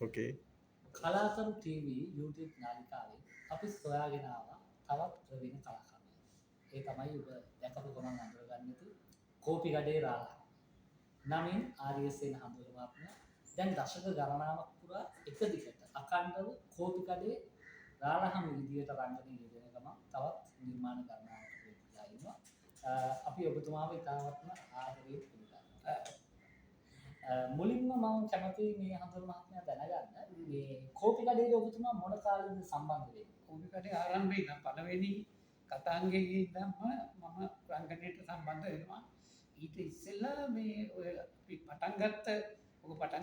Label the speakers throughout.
Speaker 1: ඕකේ.
Speaker 2: කලාකරු TV YouTube නාලිකාවෙන් අපි සොයාගෙන ආවා තවත් ප්‍රවීණ කලාකරුවෙක්. ඒ තමයි ඔබ දැකපු ගමන් අඳුරගන්න ඇති කෝපිකඩේ රාලහාමි. නමින් ආර්යසේන හඳුන්වනවා. දැන් දශක ගණනාවක් පුරා එක දිගට අඛණ්ඩව කෝපිකඩේ රාලහාමි විදියට රංගනයේ යෙදෙන ගමන් තවත් නිර්මාණ ගණනාවකට වෙලා ඉන්නවා. අපි ඔබතුමාව ඉතාමත්ම ආදරයෙන් පිළිගන්නවා. මුලින්ම මම කැමතියි මේ හඳුන් මහත්මයා දැනගන්න මේ කෝපිකඩේ ඔබතුමා මොන කාලෙද සම්බන්ධ වෙන්නේ?
Speaker 3: කෝපිකඩේ ආරම්භයේ ඉඳන් පළවෙනි කතාංගයේ ඉඳන්ම මම රංගනයට සම්බන්ධ වෙනවා. ඊට ඉස්සෙල්ලා මේ ඔය අපි පටන්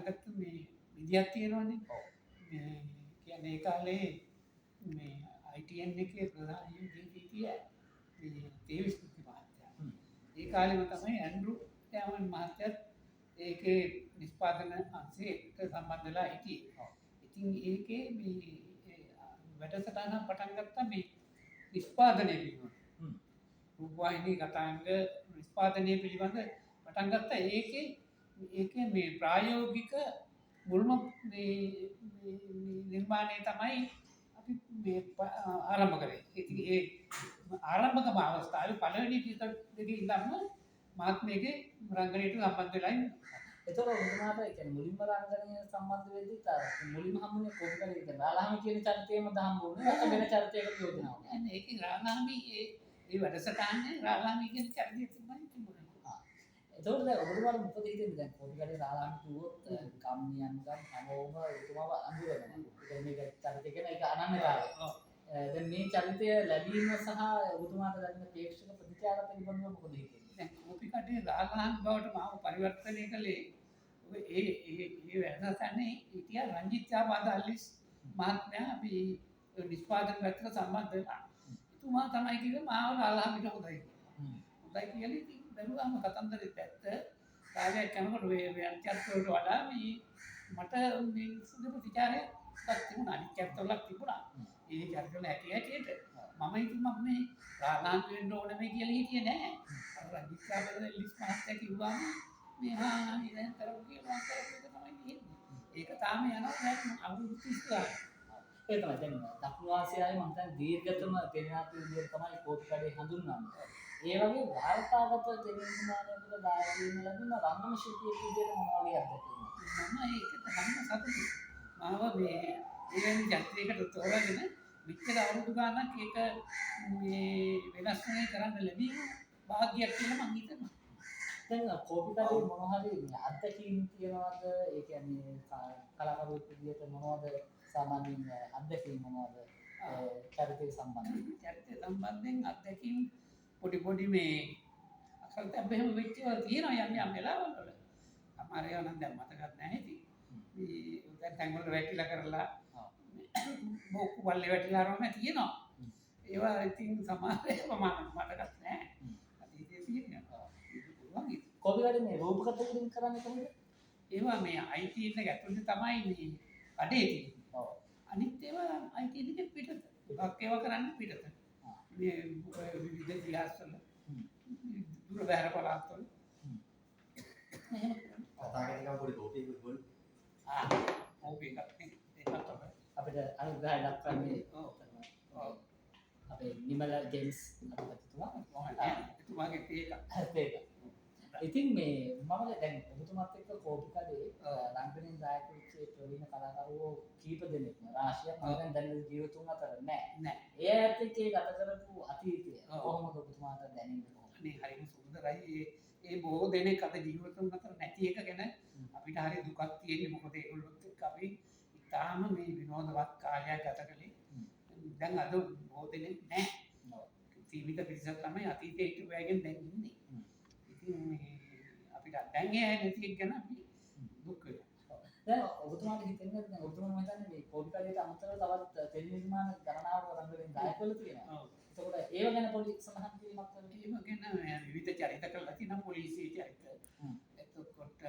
Speaker 3: ගත්ත මේ විදියක් තියෙනවනේ. මේ කියන්නේ ඒ කාලේ මේ ITN එකේ ප්‍රධාන හිටියේ මේ තේවිස් මහත්තයා. ඒ කාලෙම තමයි ඇන්ඩ්‍රු ටෑමන් මහත්තයත් ඒකේ නිෂ්පාදන අංශයට සම්බන්ධ වෙලා හිටියේ. ඉතින් ඒකේ මේ වැඩසටහන පටන් ගත්තා මේ නිෂ්පාදනය පිළිබඳ. රූපවාහිනී කතාංග නිෂ්පාදනය පිළිබඳ පටන් ගත්තා. ඒකේ මේ ප්‍රායෝගික මුල්ම නිර්මාණය තමයි අපි මේ ආරම්භ කරේ. ඉතින් ඒ ආරම්භක අවස්ථාවේ පළවෙනි පිටකේ ඉඳන්ම මහත්මයාගේ රංගනයට සම්බන්ධ වෙලා ඉන්නවා.
Speaker 2: එතකොට ඔබතුමාට ඒ කියන්නේ මුලින්ම රංගනය සම්බන්ධ වෙද්දිත් අර මුලින්ම හම්බුනේ කෝපිකඩේ කියන රාලහාමි කියන චරිතයමද හම්බුනේ නැත්නම් වෙන චරිතයකට යොදනවා.
Speaker 3: අනේ ඒකේ රාලහාමි ඒ වැඩසටහනේ රාලහාමි කියන චරිතය තමයි තිබුණේ.
Speaker 2: එතකොට දැන් ඔබතුමාට මොකද හිතෙන්නේ දැන් කෝපිකඩේ රාලහාමි කිව්වොත් කම්මියන් ගම් හැමෝම ඔබතුමාව අඳුරනවා. ඒ මේක චරිතය කියන එක අනන්‍යතාවය. දැන් මේ චරිතය ලැබීම සහ ඔබතුමාට ලැබෙන ප්‍රේක්ෂක ප්‍රතිචාර පිළිබඳව මොකද හිතෙන්නේ?
Speaker 3: දැන් කෝපිකඩේ රාලහාමි බවට මාව පරිවර්තනය කළේ ඒ වැඩසටහනේ හිටියා රංජිත් චාපාදාල්ලිස් මහත්මයා අපි නිෂ්පාදන පැත්තට සම්බන්ධ වෙලා. එතුමා තමයි කිව්වේ මාව රාලහාමිට හොඳයි. හොඳයි කියලා ඉතින් බැලුවාම කතන්දරේ පැත්ත කාලයක් යනකොට මේ අන්ත්‍යත්වයට වඩා මේ මට මේ සුදු ප්‍රතිචාරයක් තිබුණා. අනිත්‍යත්වයක් තිබුණා. ඒ චරිතවල හැටියට මම ඉතින් මේ රාලහාමි වෙන්න ඕනේ කියලා හිතියේ නෑ. අර රංජිත් චාපාදාල්ලිස් මහත්මයා කිව්වාම මෙහා ඉතින් කරමු කියලා තමයි තියෙන්නේ. ඒක තාම යනවා දැන් අවුරුදු 30 ගානක්.
Speaker 2: ඒ තමයි දැන් දකුණු ආසියාවේ මම හිතන්නේ දීර්ඝතම ටෙලිනාට්‍ය විදියට තමයි කෝපිකඩේ හඳුන්වන්නේ. ඒ වගේ වාර්තාගත ටෙලිනාට්‍යයකට දායක වෙන්න ලැබුණ රංගන ශිල්පියෙක් විදියට මොනවා වගේ අත්දැකීමක්?
Speaker 3: මම ඒකට ගන්න සතුටුයි. මාව මේ එවැනි ජාතියකට තෝරාගෙන මෙච්චර අවුරුදු ගානක් ඒක මේ වෙනස් කරන්න ලැබීම වාග්යක් කියලා මම හිතනවා.
Speaker 2: දැන් කෝපිකඩේ මොනවා හරි අත්දැකීම් තියනවාද? ඒ කියන්නේ කලාකරුවෙක් විදියට මොනවද සාමාන්‍යයෙන් අත්දැකීම් මොනවද? චරිතය සම්බන්ධයෙන්.
Speaker 3: චරිතය සම්බන්ධයෙන් අත්දැකීම් පොඩි මේ අකල්තැබ්බ එහෙම වෙච්ච ඒවා තියෙනවා යම් වෙලාවල් වල. සමහර ඒවා නම් දැන් මතකත් නැහැ ඉතින්. මේ දැන් තැන් වල වැටිලා කරලා බොක්කු බල්ලේ වැටිලා රෝම තියෙනවා. ඒවා ඉතින් සමහර ඒවා මතකත් නැහැ. අතීතයේ තියෙනවා.
Speaker 2: කෝපිකඩේ මේ රූපකථ කිරීම කරන්නේ කොහොමද?
Speaker 3: ඒවා මේ IT එක ඇතුළේ තමයි මේ අඩේ තියෙන්නේ.
Speaker 2: ඔව්.
Speaker 3: අනිත් ඒවා IT එකේ පිටත. ගොඩක් ඒවා කරන්නේ පිටත. මේ විවිධ ඉතිහාසවල දුර බැහැර පළාත්වල එහෙම කරන්නේ.
Speaker 1: කතා කරන පොඩි කෝපියකුත් බොල්.
Speaker 3: කෝපි එකක් නේ. ඒකත් තමයි.
Speaker 2: අපිට අනුග්‍රහය දක්වන්නේ
Speaker 3: ඔව්.
Speaker 2: අපේ නිමල ජේම්ස් අධිපතිතුමා.
Speaker 3: එතුමාගේ ඒක.
Speaker 2: ඒක. ඉතින් මේ මම දැන් ඔබතුමාත් එක්ක කෝපිකඩේ රංගනයෙන් දායක වෙච්ච ප්‍රවීණ කලාකරුවෝ කීප දෙනෙක්ම රාශියක් මම දැන් ජීවිතුන් අතර නෑ. ඒ ඇත්ත එක්ක ගත කරපු අතීතය කොහොමද ඔබතුමාට දැනෙන්නේ කොහොමද?
Speaker 3: අනේ හරිම සුන්දරයි. ඒ බොහෝ දෙනෙක් අද ජීවිතුන් අතර නැති එක ගැන අපිට හරි දුකක් තියෙන්නේ. මොකද ඒගොල්ලොත් එක්ක අපි ඉතාලම මේ විනෝදවත් කාලයක් ගත කළේ. දැන් අද බොහෝ දෙනෙක් නෑ. සීමිත පිරිසක් තමයි අතීතයේ හිටපු අයගෙන් දැන් ඉන්නේ. අපිට දැන් ඒ නැති එක ගැන අපි දුක් වෙනවා.
Speaker 2: දැන් ඔබතුමාට හිතෙන්නේ දැන් ඔබතුමා මම හිතන්නේ මේ කෝපිකඩේට අමතරව තවත් ටෙලි නිර්මාණ ගණනාවක රංගනයෙන් දායක වෙලා තියෙනවා. එතකොට ඒව ගැන පොඩි සඳහන් කිරීමක් කරන්න.
Speaker 3: ඒව ගැන විවිධ චරිත කරලා තියෙනවා පොලිසිය චරිත. එතකොට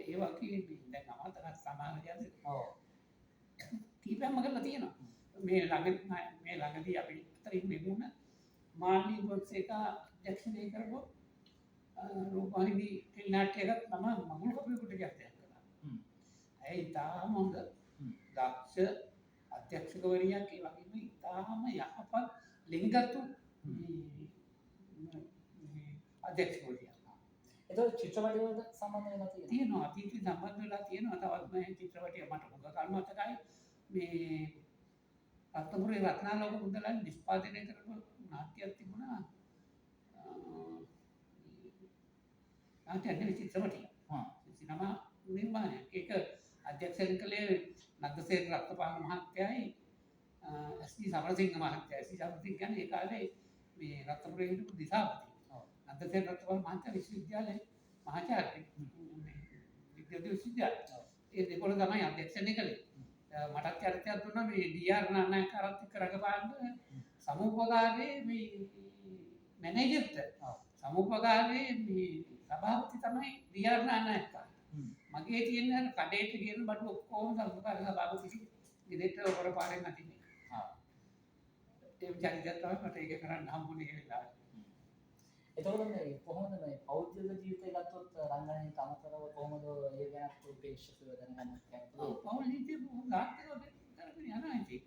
Speaker 3: ඒ වගේ දැන් අමතර සමාජයද
Speaker 2: ඔව්.
Speaker 3: කීපයක්ම කරලා තියෙනවා. මේ ළඟදී අපි අතරින් මෙමුණ මාළි බොක්සේක අධ්‍යක්ෂණය කරපු රූපවාහිනී ටෙලිනාට්‍යයක් තමයි මඟුල් කපුවෙකුට ගැත්තයක් කළා. ඇයි ඉතාම හොඳ දක්ෂ අධ්‍යක්ෂකවරියක් ඒ වගේම ඉතාම යහපත් ලිංගතු අධ්‍යක්ෂකවරියක්.
Speaker 2: එතකොට චිත්‍රපටවලට සම්බන්ධ වෙලා තියෙනවා.
Speaker 3: තියෙනවා අතීතේ සම්බන්ධ වෙලා තියෙනවා. තවත් මේ චිත්‍රපටිය මට හොඟ කල් මතකයි මේ රත්නපුරේ රත්නාලෝක මුදලන් නිෂ්පාදනය කරපු නාට්‍යයක් තිබුණා. නාට්‍ය නෙවෙයි චිත්‍රපටිය. සිනමා නිර්මාණයක්. ඒක අධ්‍යක්ෂණය කළේ නන්දසේන රත්නපාල මහත්තයයි එස්.ඩී. සමරසිංහ මහත්තයයි. එස්.ඩී. සමරසිංහ කියන්නේ ඒ කාලේ මේ රත්නපුරේ හිටපු දිසාපති. නන්දසේන රත්නපාල මහත්තයා විශ්වවිද්‍යාලයේ මහාචාර්ය විද්‍යාලය විශ්වවිද්‍යාලය. ඒ දෙකොල්ල තමයි අධ්‍යක්ෂණය කළේ. මටත් චරිතයක් දුන්නා මේ ඩී.ආර්. නානායකරත් එක්ක රඟපාන්න සමුපකාරයේ මේ මැනේජර්ට. සමුපකාරයේ මේ සභාපති තමයි ඩී.ආර්. නානායක. මගේ තියෙන අර කඩේට ගියන බඩු ඔක්කොම සමුපකාර සභාපති ගෙදරට ඔර පාරෙන් නැතිනේ. ඒ චරිතයක් තමයි මට ඒක කරන්න හම්බුනේ ඒ වෙලාවේ.
Speaker 2: එතකොට මේ කොහොමද මේ පෞද්ගලික ජීවිතය ගත්තොත් රංගනයට අමතරව කොහොමද ඒ ගැන ප්‍රේක්ෂකව දැනගන්න කැමතිද?
Speaker 3: පෞල් ජීවිතේ ගාස්තරෝ කරගෙන යනවා ඉතින්.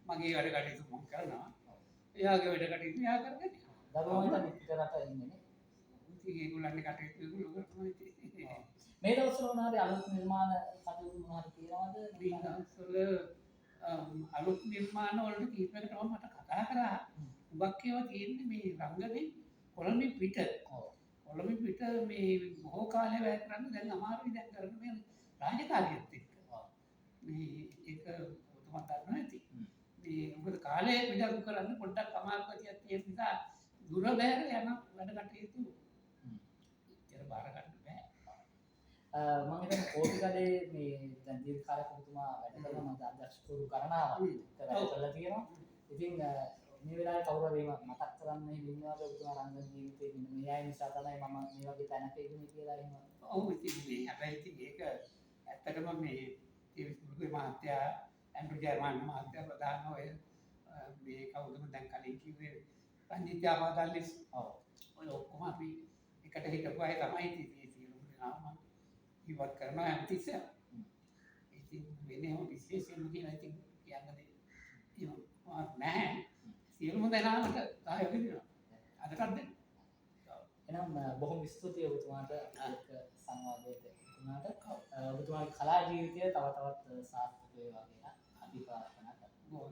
Speaker 3: මගේ වැඩ කටයුතු මම කරනවා. එයාගේ වැඩ කටයුතු එයා කරගෙන යනවා.
Speaker 2: දරුවෝ හිටන් පිටරට ඉන්නේ නේ.
Speaker 3: ඉතින් ඒගොල්ලන්ගේ කටයුතු ඒගොල්ලෝ කරනවා ඉතින්.
Speaker 2: මේ දවස්වල උනාරේ අලුත් නිර්මාණ කටයුතු මොනවද තියෙනවද?
Speaker 3: මේ දවස්වල අලුත් නිර්මාණ වලට කීපයකටම මට කතා කරා. උගක් ඒවා තියෙන්නේ මේ රංගනේ කොළඹ පිට. කොළඹ පිට මේ බොහෝ කාලය වැය කරන්න දැන් අමාරුයි දැන් කරන මේ රාජකාරියත් එක්ක. මේ ඒක ඔතමත් ගන්න ඇති. මේ මොකද කාලය පිටු කරන්න පොඩ්ඩක් අමාරුකතියක් තියෙන නිසා දුර බැහැර යන වැඩ කටයුතු ඉතර බාර ගන්න බෑ.
Speaker 2: මම හිතන්නේ කෝපිකඩේ මේ දැන් දීර්ඝ කාලයක් ඔබතුමා වැඩ කරන මම අධ්‍යක්ෂකවරු ගණනාවක් වැඩ කරලා තියෙනවා. ඉතින් මේ වෙලාවේ කවුරු හරි මතක් කරන්න ඉන්නවාද ඔබතුමා රංගන ජීවිතේ මෙන්න මේ අය නිසා තමයි මම මේ වගේ තැනක ඉන්නේ කියලා එහෙම.
Speaker 3: ඔව් ඉතින් මේ හැබැයි ඉතින් ඒක ඇත්තටම මේ ටීවී මහත්තයා ඇන්ඩ්‍රු ජර්මන් මහත්තයා ප්‍රධාන ඔය මේ කවුරුද දැන් කලින් කිව්වේ රංජිත් යාපාදල්ලිස්. ඔය ඔක්කොම අපි එකට හිටපු අය තමයි ඉතින් මේ සියලුම දෙනාම ඉවත් කරනවා හැමතිස්සෙම. ඉතින් වෙනම විශේෂයෙන්ම කියලා ඉතින් කියන්න නැහැ. සියලුම දෙනාට සහයෝගය දෙනවා. අදටත් දෙන්න.
Speaker 2: එහෙනම් බොහොම ස්තුතියි ඔබතුමාට එක්ක සංවාදයට වුණාට. ඔබතුමාගේ කලා ජීවිතය තව තවත් සාර්ථක වේවා කියලා අපි ප්‍රාර්ථනා කරනවා.